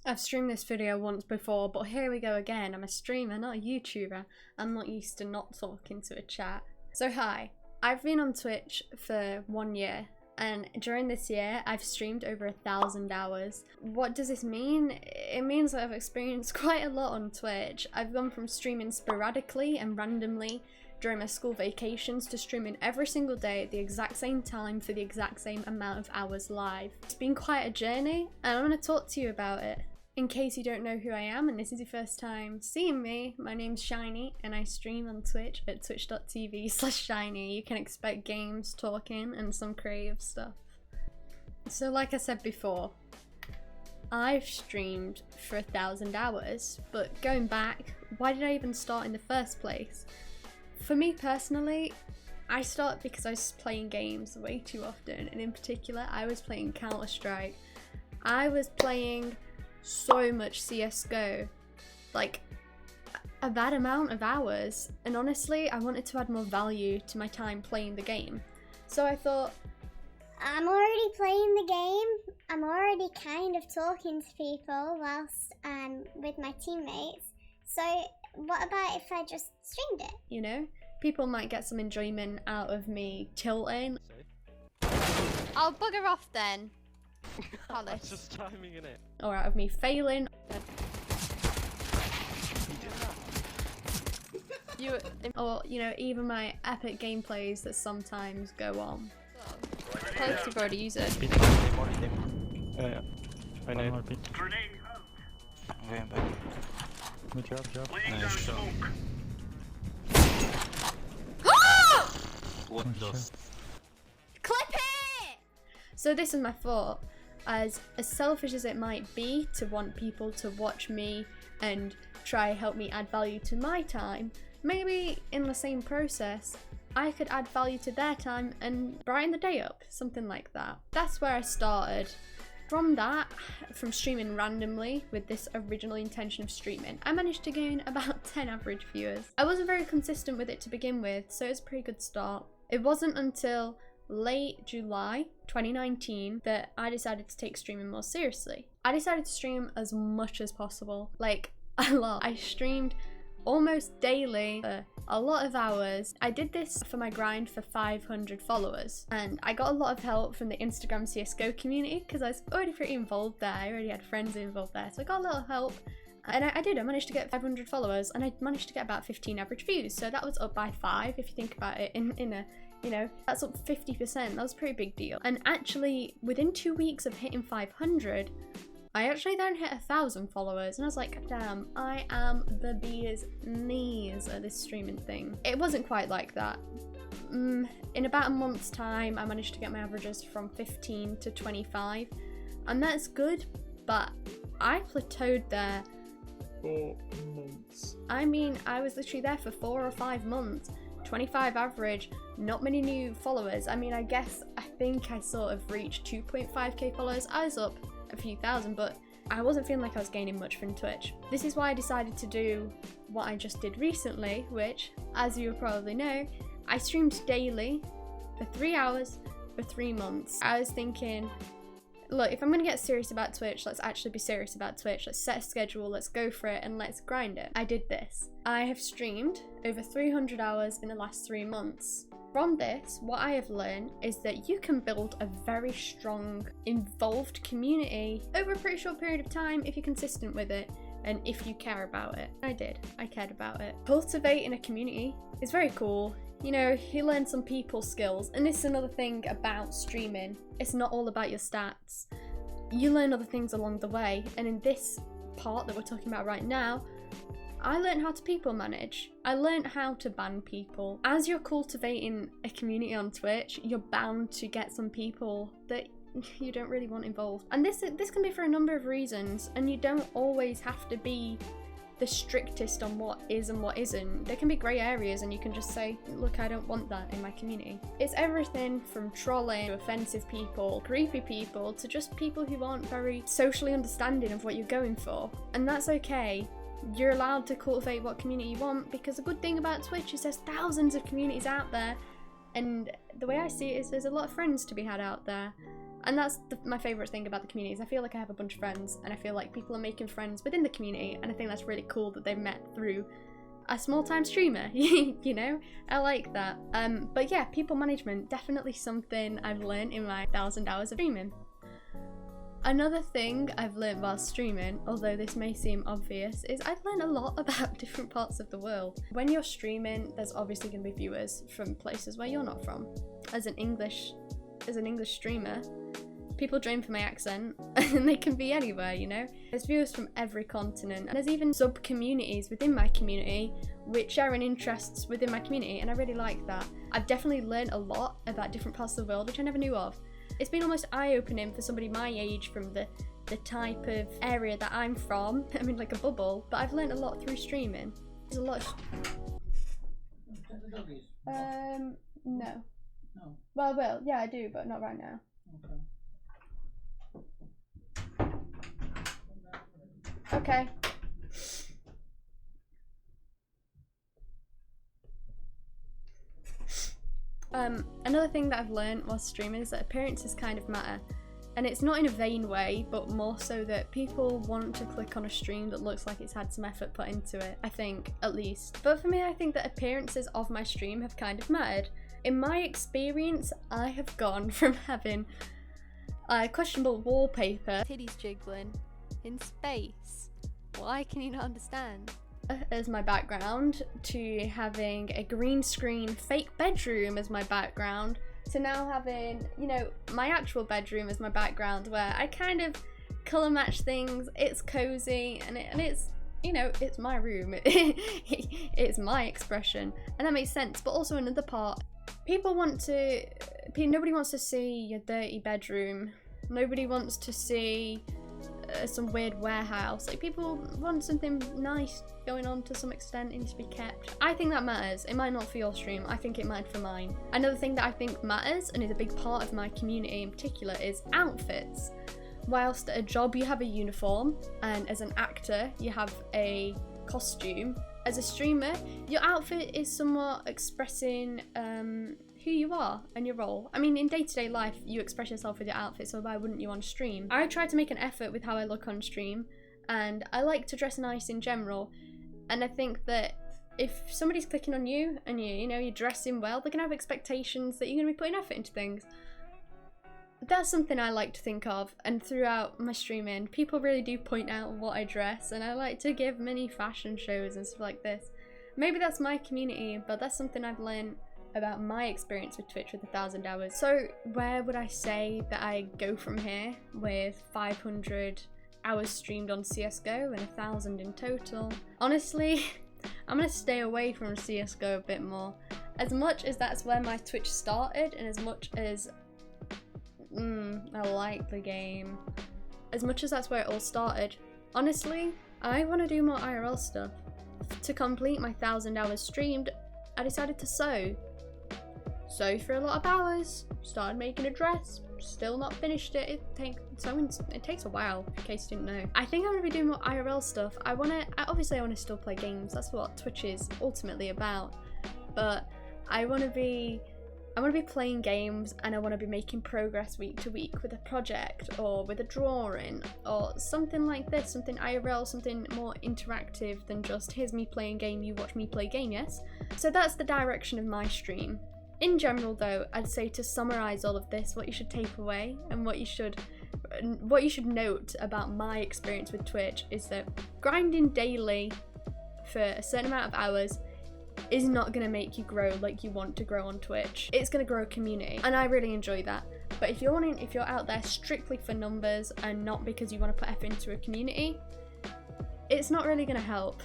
I've streamed this video once before, but here we go again. I'm a streamer, not a YouTuber. I'm not used to not talking to a chat. So hi, I've been on Twitch for 1 year, and during this year I've streamed over 1,000 hours. What does this mean? It means that I've experienced quite a lot on Twitch. I've gone from streaming sporadically and randomly during my school vacations to streaming every single day at the exact same time for the exact same amount of hours live. It's been quite a journey, and I'm going to talk to you about it. In case you don't know who I am and this is your first time seeing me, my name's Shiny and I stream on Twitch at twitch.tv/shiny. You can expect games, talking and some creative stuff. So like I said before, I've streamed for 1,000 hours, but going back, why did I even start in the first place? For me personally, I started because I was playing games way too often, and in particular I was playing Counter-Strike. I was playing so much CSGO, like a bad amount of hours, and honestly I wanted to add more value to my time playing the game. So I thought, I'm already playing the game, I'm already kind of talking to people whilst I'm with my teammates, so what about if I just streamed it? You know, people might get some enjoyment out of me tilting. I'll bugger off then. That's just timing in it. Or out of me failing. Or, you know, even my epic gameplays that sometimes go on. Close to already use it. Yeah. I know. Grenade out. I'm going back. Good job. Nice smoke. What does? Clip it! So this is my thought. As selfish as it might be to want people to watch me and try help me add value to my time, maybe in the same process I could add value to their time and brighten the day up, something like that. That's where I started. From that, from streaming randomly with this original intention of streaming, I managed to gain about 10 average viewers. I wasn't very consistent with it to begin with, so it was a pretty good start. It wasn't until late July 2019 that I decided to take streaming more seriously. I decided to stream as much as possible, like a lot. I streamed almost daily for a lot of hours. I did this for my grind for 500 followers, and I got a lot of help from the Instagram CSGO community because I was already pretty involved there. I already had friends involved there, so I got a little help. And I managed to get 500 followers, and I managed to get about 15 average views, so that was up by 5 if you think about it in a, you know, that's up 50%. That was a pretty big deal. And actually, within 2 weeks of hitting 500, I actually then hit 1,000 followers, and I was like, damn, I am the bee's knees at this streaming thing. It wasn't quite like that. In about a month's time, I managed to get my averages from 15 to 25, and that's good, but I plateaued there 4 months. I mean, I was literally there for 4 or 5 months. 25 average, not many new followers. I mean, I think I sort of reached 2.5k followers. I was up a few thousand, but I wasn't feeling like I was gaining much from Twitch. This is why I decided to do what I just did recently, which, as you probably know, I streamed daily for 3 hours for 3 months. I was thinking, look, if I'm gonna get serious about Twitch, let's actually be serious about Twitch. Let's set a schedule, let's go for it, and let's grind it. I did this. I have streamed over 300 hours in the last 3 months. From this, what I have learned is that you can build a very strong, involved community over a pretty short period of time if you're consistent with it and if you care about it. I did. I cared about it. Cultivating a community is very cool. You know, you learn some people skills, and this is another thing about streaming. It's not all about your stats. You learn other things along the way, and in this part that we're talking about right now, I learned how to people manage. I learned how to ban people. As you're cultivating a community on Twitch, you're bound to get some people that you don't really want involved. And this can be for a number of reasons, and you don't always have to be the strictest on what is and what isn't. There can be grey areas, and you can just say, look, I don't want that in my community. It's everything from trolling to offensive people, creepy people, to just people who aren't very socially understanding of what you're going for. And that's okay. You're allowed to cultivate what community you want, because the good thing about Twitch is there's thousands of communities out there, and the way I see it is there's a lot of friends to be had out there. And that's my favourite thing about the community is I feel like I have a bunch of friends, and I feel like people are making friends within the community, and I think that's really cool that they've met through a small-time streamer, you know? I like that. But yeah, people management, definitely something I've learned in my 1,000 hours of streaming. Another thing I've learned while streaming, although this may seem obvious, is I've learned a lot about different parts of the world. When you're streaming, there's obviously going to be viewers from places where you're not from. As an English streamer, people dream for my accent, and they can be anywhere, you know? There's viewers from every continent, and there's even sub-communities within my community which share in interests within my community, and I really like that. I've definitely learned a lot about different parts of the world which I never knew of. It's been almost eye-opening for somebody my age from the type of area that I'm from. I mean, like a bubble, but I've learned a lot through streaming. There's a lot of... No. No. Well, I will. Yeah, I do, but not right now. Okay. Another thing that I've learned while streaming is that appearances kind of matter. And it's not in a vain way, but more so that people want to click on a stream that looks like it's had some effort put into it, I think, at least. But for me, I think that appearances of my stream have kind of mattered. In my experience, I have gone from having questionable wallpaper, titties jiggling, in space. Why can you not understand? As my background, to having a green screen fake bedroom as my background, to now having, you know, my actual bedroom as my background, where I kind of colour match things. It's cozy and it's, you know, it's my room. It's my expression, and that makes sense. But also another part, nobody wants to see your dirty bedroom. Nobody wants to see some weird warehouse. Like, people want something nice going on to some extent. It needs to be kept. I think that matters. It might not for your stream. I think it might for mine. Another thing that I think matters and is a big part of my community in particular is outfits. Whilst at a job you have a uniform, and as an actor you have a costume, as a streamer your outfit is somewhat expressing who you are and your role. I mean, in day-to-day life you express yourself with your outfit, so why wouldn't you on stream? I try to make an effort with how I look on stream, and I like to dress nice in general, and I think that if somebody's clicking on you and you're dressing well, they're gonna have expectations that you're gonna be putting effort into things. That's something I like to think of, and throughout my streaming people really do point out what I dress, and I like to give mini fashion shows and stuff like this. Maybe that's my community, but that's something I've learned about my experience with Twitch with 1,000 hours. So where would I say that I go from here with 500 hours streamed on CSGO and 1,000 in total? Honestly, I'm gonna stay away from CSGO a bit more. As much as that's where my Twitch started, and as much as I like the game, as much as that's where it all started, honestly, I want to do more IRL stuff. To complete my 1,000 hours streamed, I decided to sew. Sew for a lot of hours, started making a dress, still not finished it. It takes a while, in case you didn't know. I think I'm gonna be doing more IRL stuff. Obviously I want to still play games, that's what Twitch is ultimately about, but I want to be playing games, and I want to be making progress week to week with a project or with a drawing or something like this, something IRL, something more interactive than just here's me playing game, you watch me play game, yes? So that's the direction of my stream. In general though, I'd say to summarise all of this, what you should take away and what you should note about my experience with Twitch is that grinding daily for a certain amount of hours is not going to make you grow like you want to grow on Twitch. It's going to grow a community, and I really enjoy that. But if you're out there strictly for numbers and not because you want to put effort into a community, it's not really going to help.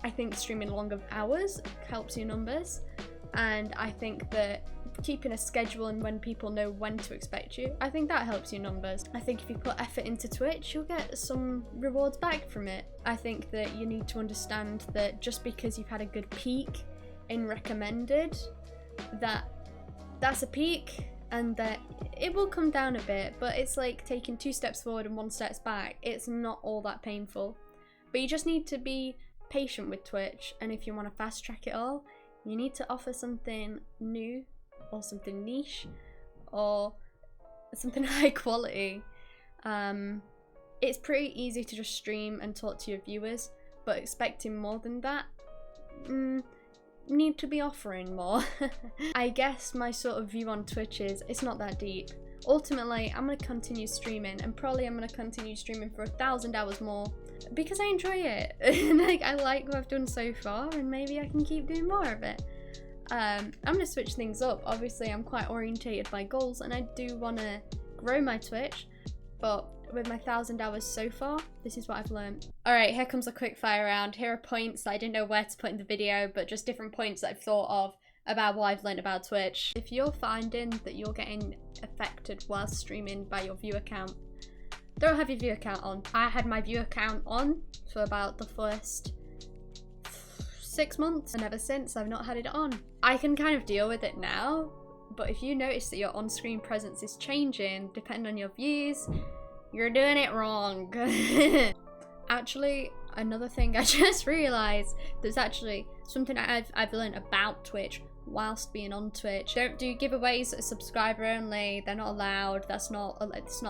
I think streaming longer hours helps your numbers, and I think that keeping a schedule and when people know when to expect you, I think that helps your numbers. I think if you put effort into Twitch, you'll get some rewards back from it. I think that you need to understand that just because you've had a good peak in recommended, that's a peak, and that it will come down a bit, but it's like taking 2 steps forward and 1 step back. It's not all that painful, but you just need to be patient with Twitch, and if you want to fast track it all, you need to offer something new or something niche, or something high quality. It's pretty easy to just stream and talk to your viewers, but expecting more than that, need to be offering more. I guess my sort of view on Twitch is it's not that deep. Ultimately, I'm going to continue streaming, and probably I'm going to continue streaming for 1,000 hours more because I enjoy it. Like, I like what I've done so far, and maybe I can keep doing more of it. I'm going to switch things up. Obviously, I'm quite orientated by goals, and I do want to grow my Twitch, but with my 1,000 hours so far, this is what I've learned. Alright, here comes a quick fire round. Here are points that I didn't know where to put in the video, but just different points that I've thought of about what I've learned about Twitch. If you're finding that you're getting affected while streaming by your viewer count, don't have your viewer count on. I had my viewer count on for about the first 6 months, and ever since I've not had it on. I can kind of deal with it now, but if you notice that your on-screen presence is changing depending on your views, you're doing it wrong. Actually, another thing I just realised, there's actually something I've learned about Twitch whilst being on Twitch. Don't do giveaways that are subscriber only. They're not allowed. It's not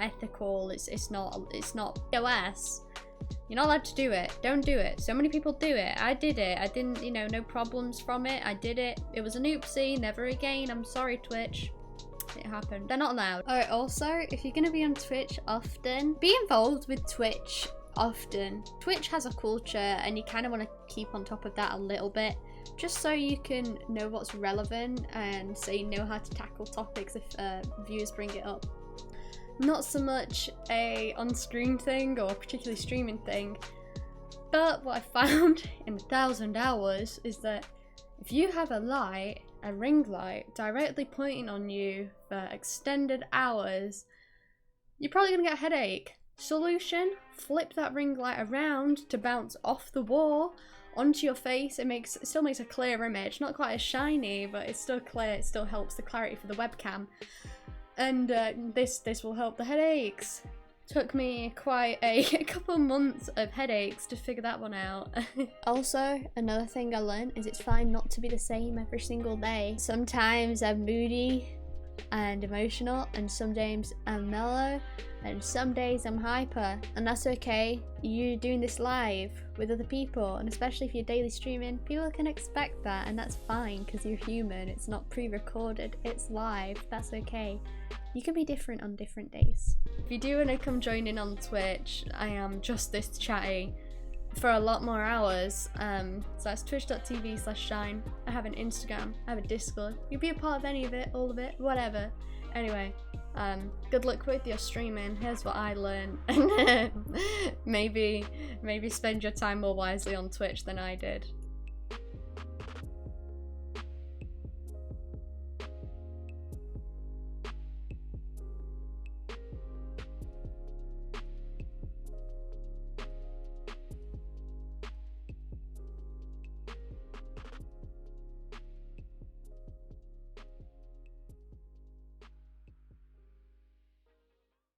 ethical. It's not POS. You're not allowed to do it. Don't do it. So many people do it. I did it. I didn't, no problems from it. I did it. It was an oopsie. Never again. I'm sorry, Twitch. It happened. They're not allowed. Alright, also, if you're going to be on Twitch often, be involved with Twitch often. Twitch has a culture, and you kind of want to keep on top of that a little bit, just so you can know what's relevant and so you know how to tackle topics if viewers bring it up. Not so much a on-screen thing or particularly streaming thing, but what I found in 1,000 hours is that if you have a ring light directly pointing on you for extended hours, you're probably gonna get a headache. Solution: flip that ring light around to bounce off the wall onto your face. It still makes a clear image, not quite as shiny, but it's still clear. It still helps the clarity for the webcam, and this will help the headaches. Took me quite a couple months of headaches to figure that one out. Also, another thing I learned is it's fine not to be the same every single day. Sometimes I'm moody and emotional, and some days I'm mellow, and some days I'm hyper, and that's okay. You're doing this live with other people, and especially if you're daily streaming, people can expect that, and that's fine because you're human. It's not pre-recorded, it's live. That's okay. You can be different on different days. If you do want to come join in on Twitch, I am just this chatty for a lot more hours. So that's twitch.tv/shine. I have an Instagram, I have a Discord. You'll be a part of any of it, all of it, whatever. Anyway, good luck with your streaming. Here's what I learned. maybe spend your time more wisely on Twitch than I did.